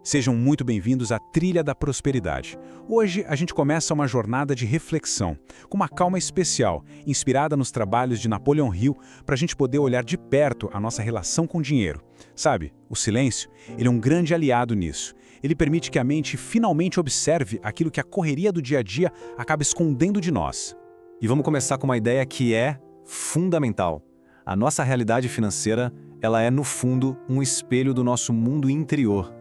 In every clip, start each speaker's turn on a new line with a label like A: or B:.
A: Sejam muito bem-vindos à Trilha da Prosperidade. Hoje a gente começa uma jornada de reflexão, com uma calma especial, inspirada nos trabalhos de Napoleon Hill, para a gente poder olhar de perto a nossa relação com o dinheiro. Sabe, o silêncio, ele é um grande aliado nisso. Ele permite que a mente finalmente observe aquilo que a correria do dia a dia acaba escondendo de nós.
B: E vamos começar com uma ideia que é fundamental. A nossa realidade financeira, ela é, no fundo, um espelho do nosso mundo interior.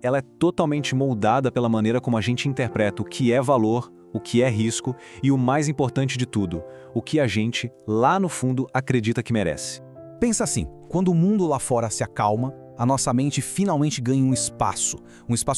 B: Ela é totalmente moldada pela maneira como a gente interpreta o que é valor, o que é risco e, o mais importante de tudo, o que a gente, lá no fundo, acredita que merece.
C: Pensa assim, quando o mundo lá fora se acalma, a nossa mente finalmente ganha um espaço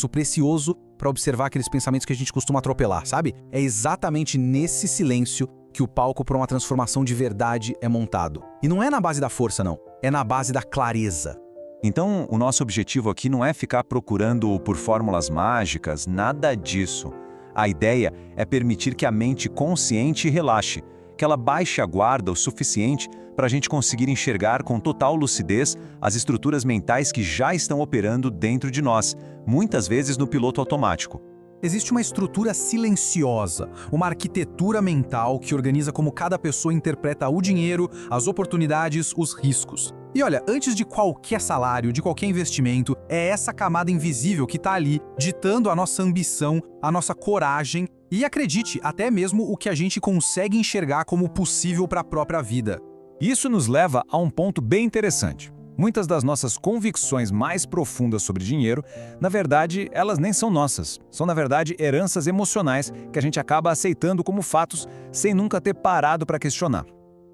C: precioso para observar aqueles pensamentos que a gente costuma atropelar, sabe? É exatamente nesse silêncio que o palco para uma transformação de verdade é montado. E não é na base da força, não. É na base da clareza.
D: Então, o nosso objetivo aqui não é ficar procurando por fórmulas mágicas, nada disso. A ideia é permitir que a mente consciente relaxe, que ela baixe a guarda o suficiente para a gente conseguir enxergar com total lucidez as estruturas mentais que já estão operando dentro de nós, muitas vezes no piloto automático.
C: Existe uma estrutura silenciosa, uma arquitetura mental que organiza como cada pessoa interpreta o dinheiro, as oportunidades, os riscos. E olha, antes de qualquer salário, de qualquer investimento, é essa camada invisível que está ali, ditando a nossa ambição, a nossa coragem e, acredite, até mesmo o que a gente consegue enxergar como possível para a própria vida.
E: Isso nos leva a um ponto bem interessante. Muitas das nossas convicções mais profundas sobre dinheiro, na verdade, elas nem são nossas. São, na verdade, heranças emocionais que a gente acaba aceitando como fatos sem nunca ter parado para questionar.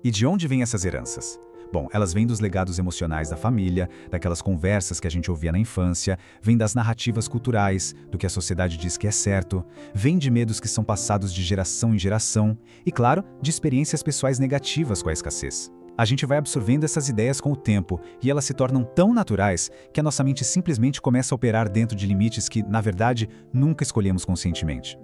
F: E de onde vêm essas heranças? Bom, elas vêm dos legados emocionais da família, daquelas conversas que a gente ouvia na infância, vêm das narrativas culturais, do que a sociedade diz que é certo, vêm de medos que são passados de geração em geração e, claro, de experiências pessoais negativas com a escassez. A gente vai absorvendo essas ideias com o tempo e elas se tornam tão naturais que a nossa mente simplesmente começa a operar dentro de limites que, na verdade, nunca escolhemos conscientemente.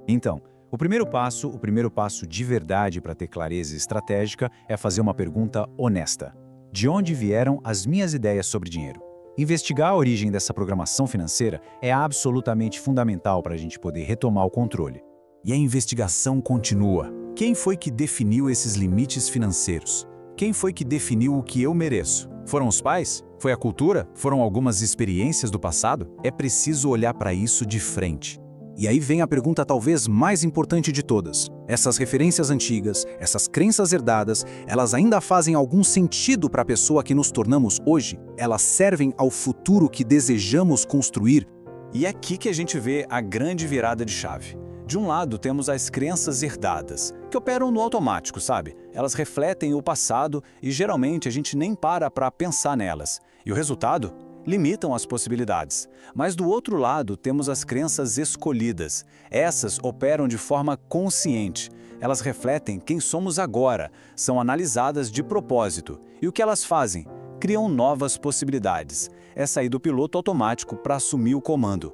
B: Então, o primeiro passo de verdade para ter clareza estratégica é fazer uma pergunta honesta. De onde vieram as minhas ideias sobre dinheiro? Investigar a origem dessa programação financeira é absolutamente fundamental para a gente poder retomar o controle.
C: E a investigação continua. Quem foi que definiu esses limites financeiros? Quem foi que definiu o que eu mereço? Foram os pais? Foi a cultura? Foram algumas experiências do passado? É preciso olhar para isso de frente. E aí vem a pergunta talvez mais importante de todas. Essas referências antigas, essas crenças herdadas, elas ainda fazem algum sentido para a pessoa que nos tornamos hoje? Elas servem ao futuro que desejamos construir?
B: E é aqui que a gente vê a grande virada de chave. De um lado, temos as crenças herdadas, que operam no automático, sabe? Elas refletem o passado e geralmente a gente nem para pensar nelas. E o resultado? Limitam as possibilidades. Mas do outro lado, temos as crenças escolhidas. Essas operam de forma consciente. Elas refletem quem somos agora, são analisadas de propósito. E o que elas fazem? Criam novas possibilidades. É sair do piloto automático para assumir o comando.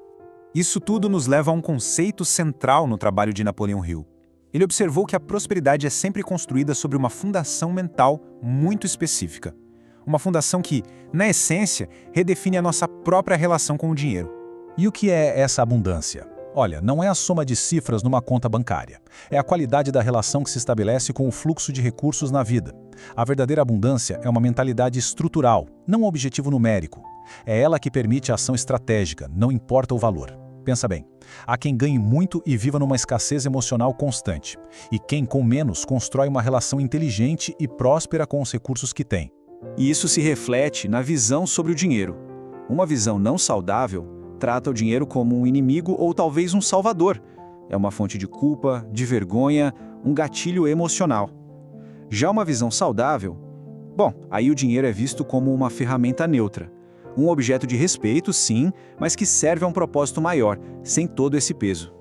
E: Isso tudo nos leva a um conceito central no trabalho de Napoleon Hill. Ele observou que a prosperidade é sempre construída sobre uma fundação mental muito específica. Uma fundação que, na essência, redefine a nossa própria relação com o dinheiro.
F: E o que é essa abundância? Olha, não é a soma de cifras numa conta bancária. É a qualidade da relação que se estabelece com o fluxo de recursos na vida. A verdadeira abundância é uma mentalidade estrutural, não um objetivo numérico. É ela que permite a ação estratégica, não importa o valor. Pensa bem, há quem ganhe muito e viva numa escassez emocional constante. E quem, com menos, constrói uma relação inteligente e próspera com os recursos que tem.
B: E isso se reflete na visão sobre o dinheiro. Uma visão não saudável trata o dinheiro como um inimigo ou talvez um salvador. É uma fonte de culpa, de vergonha, um gatilho emocional. Já uma visão saudável, aí o dinheiro é visto como uma ferramenta neutra. Um objeto de respeito, sim, mas que serve a um propósito maior, sem todo esse peso.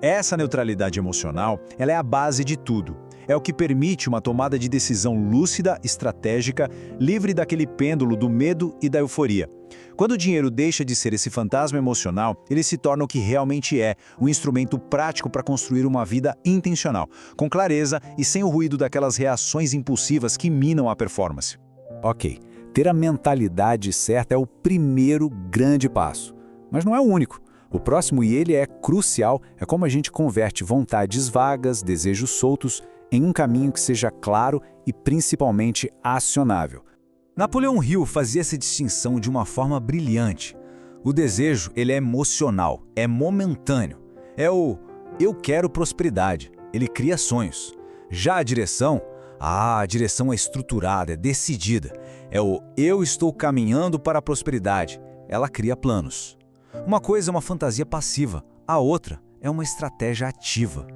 D: Essa neutralidade emocional, ela é a base de tudo. É o que permite uma tomada de decisão lúcida, estratégica, livre daquele pêndulo do medo e da euforia. Quando o dinheiro deixa de ser esse fantasma emocional, ele se torna o que realmente é, um instrumento prático para construir uma vida intencional, com clareza e sem o ruído daquelas reações impulsivas que minam a performance.
C: Ok, ter a mentalidade certa é o primeiro grande passo. Mas não é o único. O próximo, e ele é crucial, é como a gente converte vontades vagas, desejos soltos, em um caminho que seja claro e principalmente acionável. Napoleão Hill fazia essa distinção de uma forma brilhante. O desejo, ele é emocional, é momentâneo. É o eu quero prosperidade, ele cria sonhos. Já a direção é estruturada, é decidida. É o eu estou caminhando para a prosperidade, ela cria planos. Uma coisa é uma fantasia passiva, a outra é uma estratégia ativa.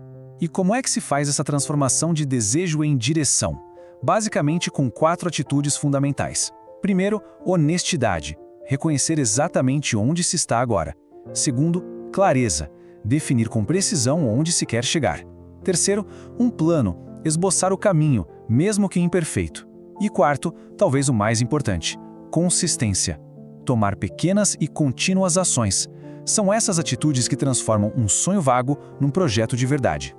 E: E como é que se faz essa transformação de desejo em direção? Basicamente com 4 atitudes fundamentais. Primeiro, honestidade, reconhecer exatamente onde se está agora. Segundo, clareza, definir com precisão onde se quer chegar. Terceiro, um plano, esboçar o caminho, mesmo que imperfeito. E quarto, talvez o mais importante, consistência. Tomar pequenas e contínuas ações. São essas atitudes que transformam um sonho vago num projeto de verdade.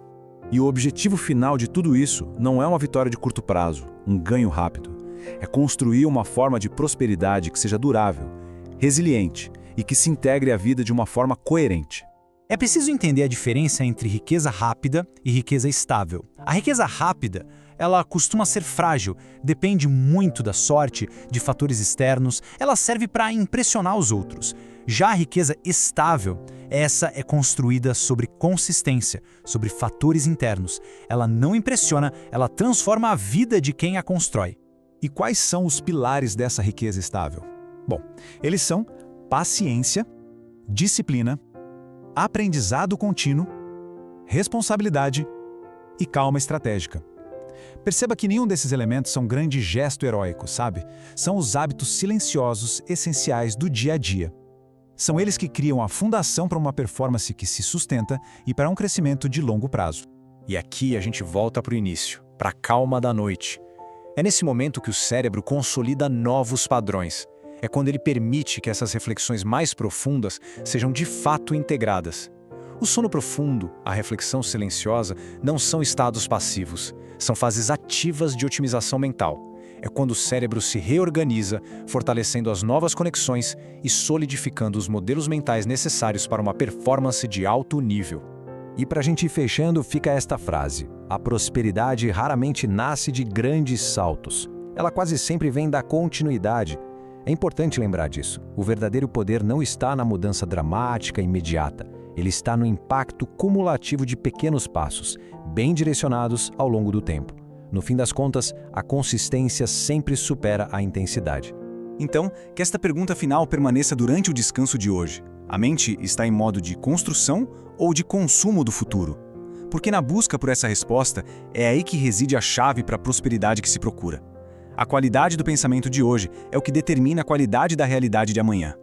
D: E o objetivo final de tudo isso não é uma vitória de curto prazo, um ganho rápido. É construir uma forma de prosperidade que seja durável, resiliente e que se integre à vida de uma forma coerente.
C: É preciso entender a diferença entre riqueza rápida e riqueza estável. A riqueza rápida, ela costuma ser frágil, depende muito da sorte, de fatores externos, ela serve para impressionar os outros. Já a riqueza estável, essa é construída sobre consistência, sobre fatores internos. Ela não impressiona, ela transforma a vida de quem a constrói.
D: E quais são os pilares dessa riqueza estável? Bom, eles são paciência, disciplina, aprendizado contínuo, responsabilidade e calma estratégica. Perceba que nenhum desses elementos são um grande gesto heróico, sabe? São os hábitos silenciosos, essenciais do dia a dia. São eles que criam a fundação para uma performance que se sustenta e para um crescimento de longo prazo.
C: E aqui a gente volta para o início, para a calma da noite. É nesse momento que o cérebro consolida novos padrões. É quando ele permite que essas reflexões mais profundas sejam de fato integradas. O sono profundo, a reflexão silenciosa, não são estados passivos, são fases ativas de otimização mental. É quando o cérebro se reorganiza, fortalecendo as novas conexões e solidificando os modelos mentais necessários para uma performance de alto nível.
D: E para a gente ir fechando, fica esta frase: a prosperidade raramente nasce de grandes saltos. Ela quase sempre vem da continuidade. É importante lembrar disso. O verdadeiro poder não está na mudança dramática e imediata. Ele está no impacto cumulativo de pequenos passos, bem direcionados ao longo do tempo. No fim das contas, a consistência sempre supera a intensidade.
A: Então, que esta pergunta final permaneça durante o descanso de hoje. A mente está em modo de construção ou de consumo do futuro? Porque na busca por essa resposta, é aí que reside a chave para a prosperidade que se procura. A qualidade do pensamento de hoje é o que determina a qualidade da realidade de amanhã.